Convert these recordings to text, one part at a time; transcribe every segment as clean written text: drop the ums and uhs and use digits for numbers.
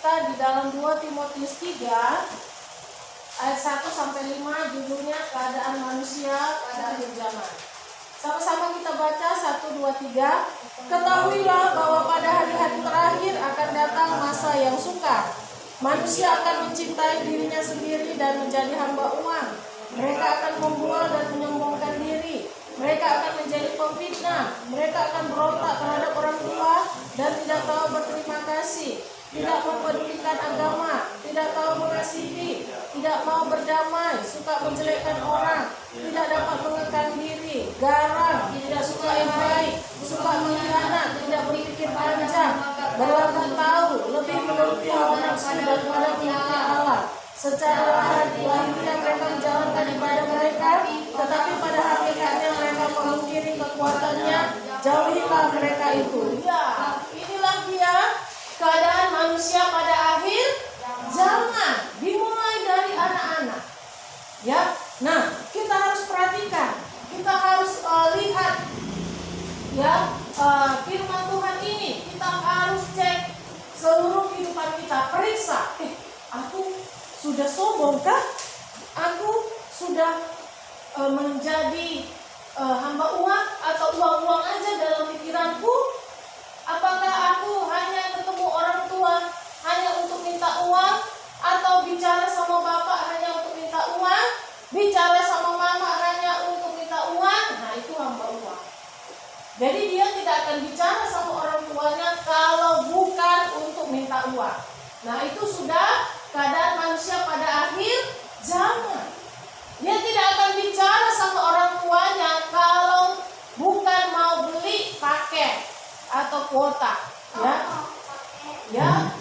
kita di dalam 2 Timotius 3 ayat 1-5, judulnya keadaan manusia pada akhir zaman. Sama-sama kita baca 1, 2, 3. Ketahuilah bahwa pada hari-hari terakhir akan datang masa yang sukar. Manusia akan mencintai dirinya sendiri dan menjadi hamba uang. Mereka akan membual dan menyombongkan diri. Mereka akan menjadi pemfitnah. Mereka akan berontak terhadap orang tua dan tidak tahu berterima kasih. Tidak mempedulikan agama, tidak tahu mengasihi, tidak mau berdamai, suka menjelekkan orang, tidak dapat mengekang diri, garang, tidak suka yang baik, suka mengkhianat, tidak berpikir panjang, berlaku tahu, lebih menuruti hawa nafsu daripada menyembah Allah. Secara lahirnya mereka menjalankan ibadah mereka, tetapi pada hakikatnya mereka memungkiri kekuatannya. Jauhilah mereka itu. Ya, inilah dia keadaan manusia pada akhir zaman, dimulai dari anak-anak. Ya, nah kita harus perhatikan, kita harus lihat, ya firman Tuhan ini. Kita harus cek seluruh kehidupan kita, periksa. Aku sudah sombongkah? Aku sudah menjadi hamba uang atau uang-uang aja dalam pikiranku? Apakah aku hanya ketemu orang tua hanya untuk minta uang, atau bicara sama bapak hanya untuk minta uang, bicara sama mama hanya untuk minta uang? Nah, itu hamba uang. Jadi dia tidak akan bicara sama orang tuanya kalau bukan untuk minta uang. Nah, itu sudah keadaan manusia pada akhir zaman. Dia tidak akan bicara sama orang tuanya kalau bukan mau beli paket atau kuota, ya.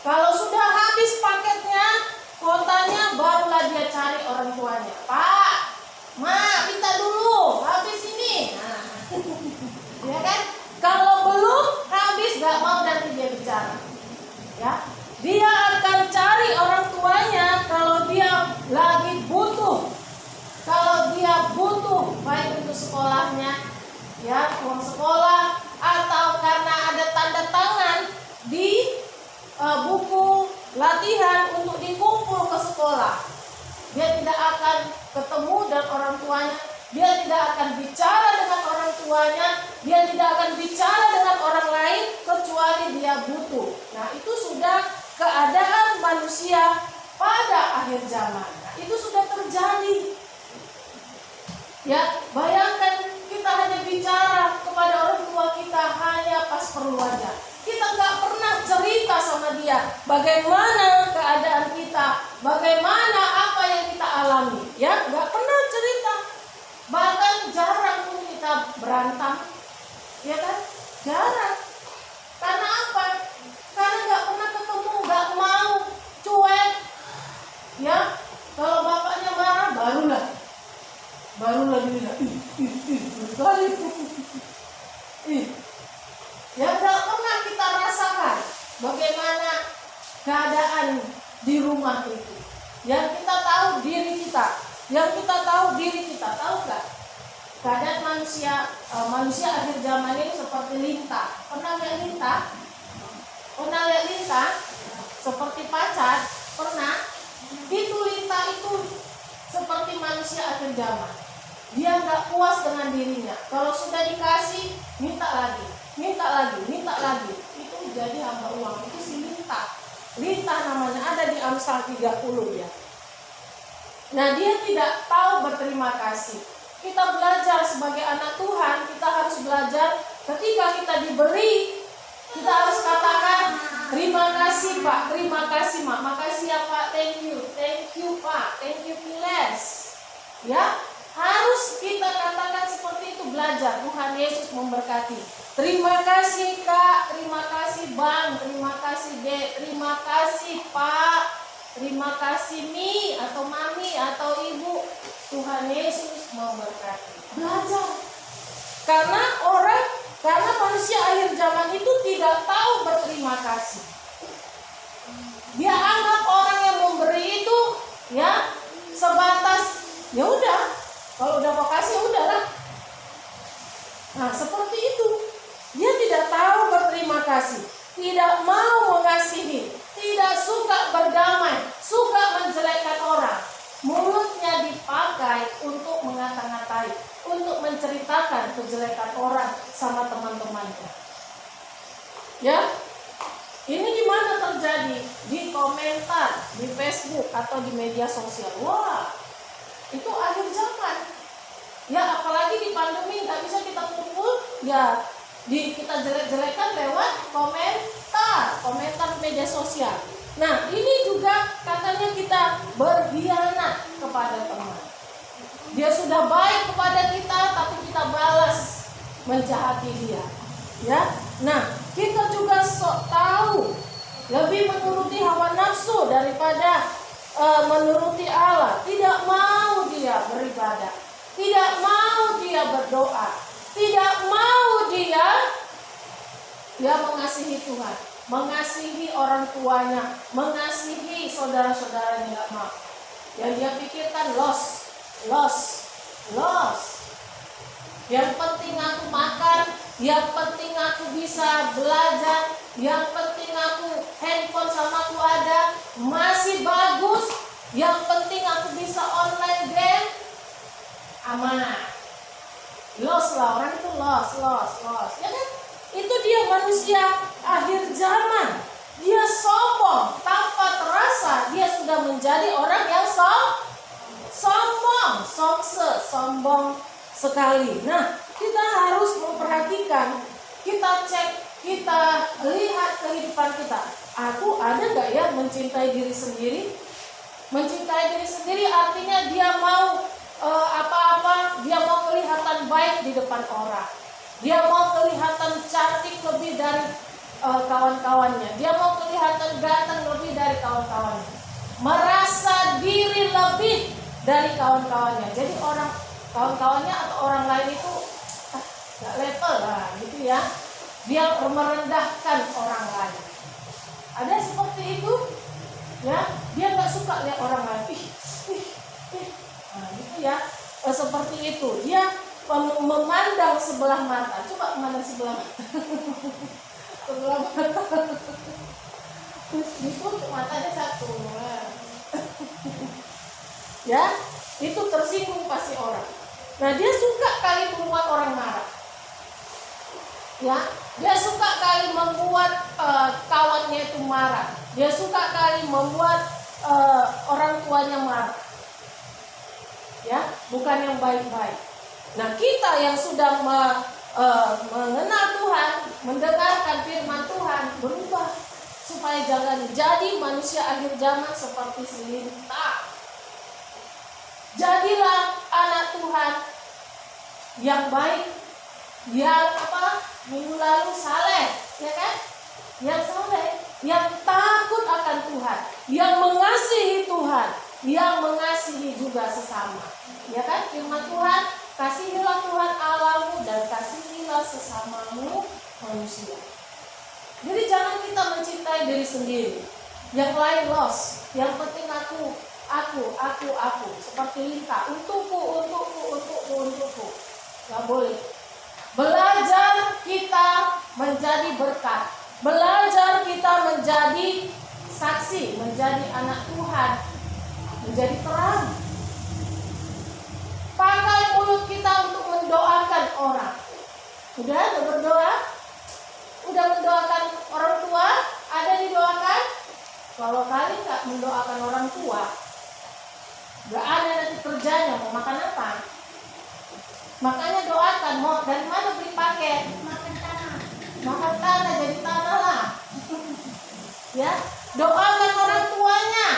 Kalau sudah habis paketnya, kuotanya, barulah dia cari orang tuanya. Pak, Ma, minta dulu, habis ini. Nah, ya kan? Kalau belum habis, gak mau nanti dia bicara. Ya, dia akan cari orang tuanya kalau dia lagi butuh. Kalau dia butuh, baik untuk sekolahnya, ya, uang sekolah, atau karena ada tanda tangan di buku latihan untuk dikumpul ke sekolah. Dia tidak akan ketemu dengan orang tuanya, dia tidak akan bicara dengan orang tuanya, dia tidak akan bicara dengan orang lain kecuali dia butuh. Nah, itu sudah keadaan manusia pada akhir zaman. Nah, itu sudah terjadi. Ya, bayangkan kita hanya bicara kepada orang tua kita hanya pas perlu aja. Kita nggak pernah cerita sama dia bagaimana keadaan kita, bagaimana apa yang kita alami. Ya, nggak pernah cerita. Bahkan jarang pun kita berantem, ya kan? Jarang. Karena apa? Karena nggak pernah ketemu, nggak mau, cuek. Ya, kalau bapaknya marah, barulah dia ya, nggak pernah kita rasakan bagaimana keadaan di rumah itu. Yang kita tahu diri kita, tahu nggak? Keadaan manusia akhir zaman ini seperti lintah. Pernah lihat lintah? Seperti pacar, pernah? Itu lintah itu seperti manusia akhir zaman. Dia nggak puas dengan dirinya. Kalau sudah dikasih, minta lagi. Itu jadi hamba uang. Itu si lintah. Lintah namanya, ada di Amsal 30 ya. Nah, dia tidak tahu berterima kasih. Kita belajar sebagai anak Tuhan, kita harus belajar ketika kita diberi, kita harus katakan terima kasih Pak, terima kasih Mak, makasih ya Pak, thank you Pak, thank you please. Ya, harus kita katakan seperti itu, belajar. Tuhan Yesus memberkati. Terima kasih Kak, terima kasih Bang, terima kasih Dek, terima kasih Pak, terima kasih Mi atau Mami atau Ibu. Tuhan Yesus memberkati. Belajar. Karena manusia akhir zaman itu tidak tahu berterima kasih. Dia anggap orang yang memberi itu ya sebatas ya udah, kalau udah mau kasih udahlah. Nah, seperti itu. Dia tidak tahu berterima kasih, tidak mau mengasihi, tidak suka berdamai, suka menjelekkan orang. Mulutnya dipakai untuk mengata-ngatai, untuk menceritakan kejelekan orang sama teman-temannya. Ya, ini di mana terjadi? Di komentar, di Facebook atau di media sosial. Wah, itu akhir zaman. Ya, apalagi di pandemi nggak bisa kita kumpul, ya kita jelek-jelekan lewat komentar media sosial. Nah, ini juga katanya kita berkhianat kepada teman. Dia sudah baik kepada kita, tapi kita balas menjahati dia. Ya, nah kita juga sok tahu lebih menuruti hawa nafsu daripada menuruti Allah. Tidak mau dia beribadah, tidak mau dia berdoa, tidak mau dia mengasihi Tuhan, mengasihi orang tuanya, mengasihi saudara-saudaranya, nggak mau. Yang dia pikirkan loss. Yang penting aku makan, yang penting aku bisa belajar, yang penting aku handphone sama aku ada, masih bagus, yang penting aku bisa online game, amanah. Loss lah, orang itu loss, ya kan? Itu dia manusia akhir zaman. Dia sombong, tanpa terasa dia sudah menjadi orang yang sombong sekali. Nah, kita harus memperhatikan, kita cek, kita lihat kehidupan kita. Aku ada nggak ya mencintai diri sendiri? Mencintai diri sendiri artinya dia mau apa-apa, dia mau kelihatan baik di depan orang. Dia mau kelihatan cantik lebih dari kawan-kawannya. Dia mau kelihatan ganteng lebih dari kawan-kawannya. Merasa diri lebih dari kawan-kawannya. Jadi kawan-kawannya atau orang lain itu gak level lah gitu ya. Dia merendahkan orang lain. Ada seperti itu ya. Dia gak suka lihat orang lain. Nah gitu ya. Seperti itu. Dia memandang sebelah mata. Coba memandang sebelah mata. Sebelah mata. Ditutup matanya satu. Ya, itu tersinggung pasti orang. Nah, dia suka kali membuat orang marah. Ya, dia suka kali membuat kawannya itu marah. Dia suka kali membuat orang tuanya marah. Ya, bukan yang baik-baik. Nah, kita yang sudah mengenal Tuhan, mendengarkan firman Tuhan, berubah supaya jangan jadi manusia akhir zaman seperti si lintah. Jadilah anak Tuhan yang baik, yang minggu lalu saleh, ya kan? Yang saleh, yang takut akan Tuhan, yang mengasihi Tuhan, yang mengasihi juga sesama. Ya kan? Firman Tuhan, kasihilah Tuhan Allahmu dan kasihilah sesamamu manusia. Jadi jangan kita mencintai diri sendiri. Yang lain loss. Yang penting aku. Seperti lintah. Untukku. Gak boleh. Belajar kita menjadi berkat. Belajar kita menjadi saksi. Menjadi anak Tuhan. Menjadi terang. Pakai mulut kita untuk mendoakan orang. Udah berdoa? Udah mendoakan orang tua? Ada didoakan? Kalau kalian nggak mendoakan orang tua, nggak ada nanti kerjanya, mau makan apa? Makanya doakan, mau dari mana beli paket? Makan tanah, jadi tanah lah. Ya, doakan orang tuanya,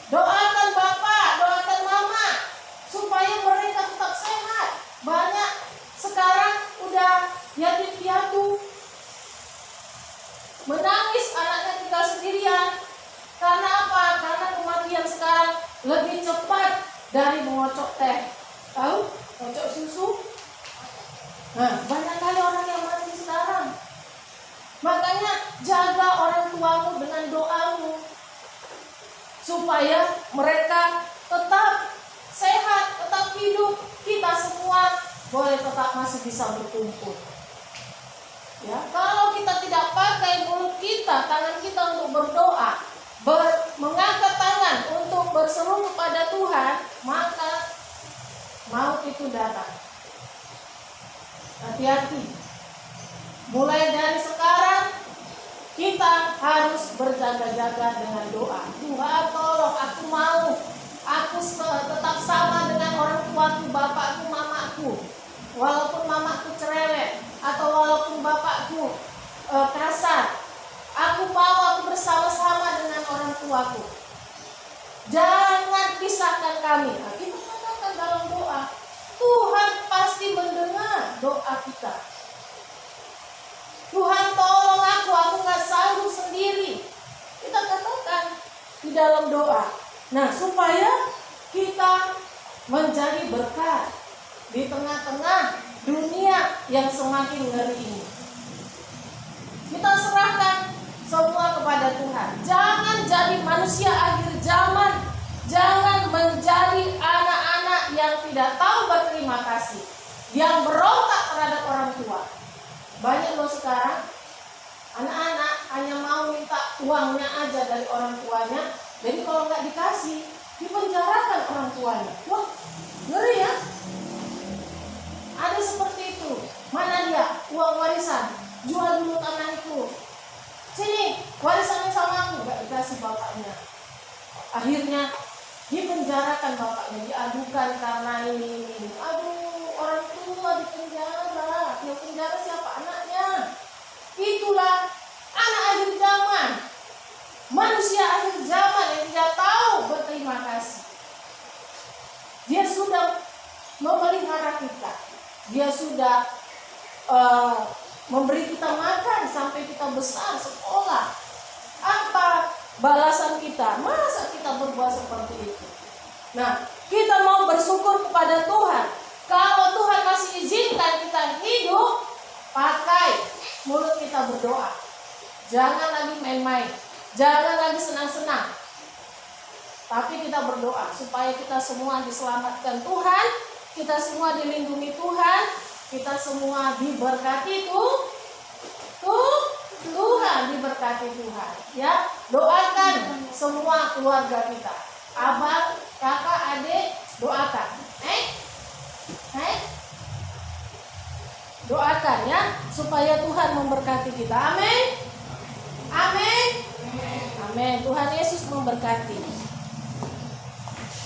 doakan bapak, doakan mama, supaya mereka tetap sehat. Banyak sekarang udah yatim piatu, menangis anaknya tinggal sendirian. Karena apa? Karena kematian sekarang lebih cepat dari mengocok teh. Tahu? Kocok susu. Nah, banyak kali orang yang mati sekarang. Makanya jaga orang tuamu dengan doamu, supaya mereka tetap sehat, tetap hidup. Kita semua boleh tetap masih bisa berkumpul. Ya, kalau kita tidak pakai mulut kita, tangan kita untuk berdoa, mengangkat tangan untuk berseru kepada Tuhan, maka maut itu datang. Hati-hati. Mulai dari sekarang kita harus berjaga-jaga dengan doa. Tuhan tolong, aku mau, aku tetap sama dengan orang tuaku, bapakku, mamaku. Walaupun mamaku cerewet atau walaupun bapakku kasar, aku mau aku bersama-sama dengan orang tuaku. Jangan pisahkan kami. Nah, kita katakan dalam doa, Tuhan pasti mendengar doa kita. Tuhan tolong aku gak sanggup sendiri. Kita katakan di dalam doa. Nah, supaya kita menjadi berkat di tengah-tengah dunia yang semakin ngeri ini. Kita serahkan semua kepada Tuhan. Jangan jadi manusia akhir zaman. Jangan menjadi anak-anak yang tidak tahu berterima kasih, yang berontak terhadap orang tua. Banyak loh sekarang anak-anak hanya mau minta uangnya aja dari orang tuanya. Jadi kalau nggak dikasih, dipenjarakan orang tuanya. Wah, ngeri ya. Ada seperti itu. Mana dia? Uang warisan. Jual dulu tanah itu. Sini, warisannya sama aku. Nggak dikasih bapaknya. Akhirnya dipenjarakan bapaknya, diadukan karena ini. Aduh, orang tua dipenjara. Yang penjara siapa? Anaknya. Itulah anak akhir zaman. Manusia akhir zaman yang tidak tahu berterima kasih. Dia sudah memelihara kita. Dia sudah memberi kita makan sampai kita besar, sekolah. Apa balasan kita? Masa kita berbuat seperti itu? Nah, kita mau bersyukur kepada Tuhan. Kalau Tuhan masih izinkan kita hidup, pakai mulut kita berdoa. Jangan lagi main-main. Jangan lagi senang-senang. Tapi kita berdoa supaya kita semua diselamatkan Tuhan, kita semua dilindungi Tuhan, kita semua diberkati Tuhan, diberkati Tuhan. Ya, doakan semua keluarga kita. Abang, kakak, adik, doakan. Doakan ya, supaya Tuhan memberkati kita. Amin. Amin. Amin. Tuhan Yesus memberkati.